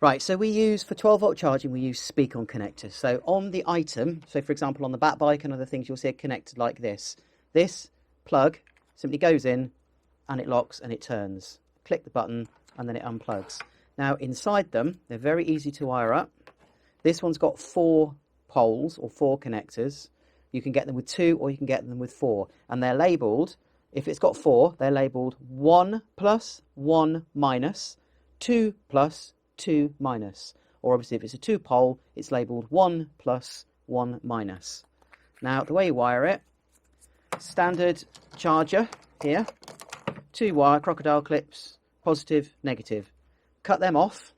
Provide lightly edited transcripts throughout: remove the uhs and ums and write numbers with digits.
Right, so we use, for 12-volt charging, we use Speacon connectors. So on the item, so for example on the back bike and other things, you'll see it connected like this. This plug simply goes in and it locks and it turns. Click the button and then it unplugs. Now inside them, they're very easy to wire up. This one's got 4 poles or 4 connectors. You can get them with 2 or you can get them with 4. And they're labelled, if it's got 4, they're labelled 1 plus, 1 minus, 2 plus, 2 minus. Or obviously if it's a 2 pole, it's labelled 1 plus, 1 minus. Now the way you wire it, standard charger here, 2 wire crocodile clips, positive, negative. Cut them off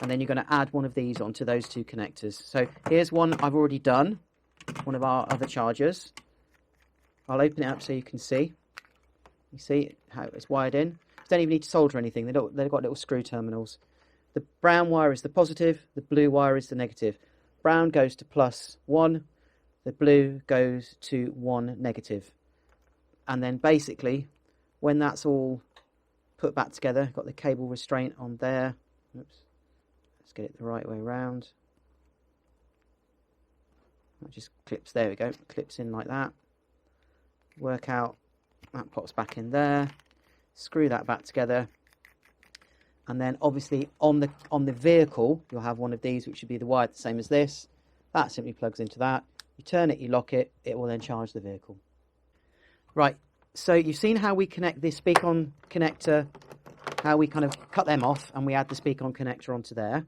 and then you're going to add one of these onto those 2 connectors. So here's one I've already done, one of our other chargers. I'll open it up so you can see. You see how it's wired in. You don't even need to solder anything. They've got little screw terminals. The brown wire is the positive, the blue wire is the negative. Brown goes to +1, the blue goes to 1 negative. And then basically, when that's all put back together, got the cable restraint on there. Oops. Let's get it the right way around. That just clips, there we go, clips in like that. Work out, that pops back in there. Screw that back together. And then obviously on the vehicle, you'll have one of these, which should be the wire the same as this. That simply plugs into that. You turn it, you lock it, it will then charge the vehicle. Right, so you've seen how we connect this Speacon connector, how we kind of cut them off and we add the Speacon connector onto there.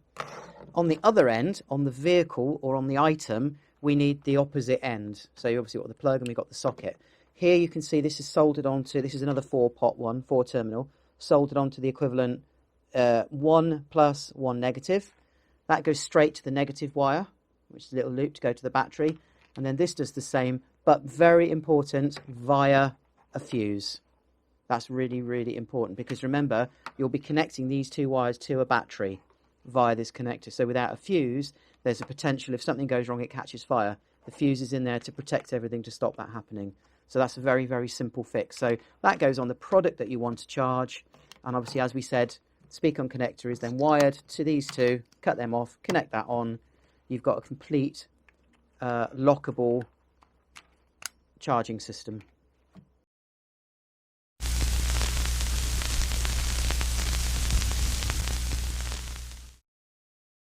On the other end, on the vehicle or on the item, we need the opposite end. So you obviously got the plug and we've got the socket. Here you can see this is soldered onto, this is another 4-pot one, 4 terminal, soldered onto the equivalent 1 plus 1 negative. That goes straight to the negative wire, which is a little loop to go to the battery. And then this does the same, but very important, via a fuse. That's really, really important because remember, you'll be connecting these 2 wires to a battery via this connector. So without a fuse, there's a potential if something goes wrong, it catches fire. The fuse is in there to protect everything to stop that happening. So that's a very, very simple fix. So that goes on the product that you want to charge. And obviously, as we said, Speacon connector is then wired to these 2, cut them off, connect that on. You've got a complete lockable charging system.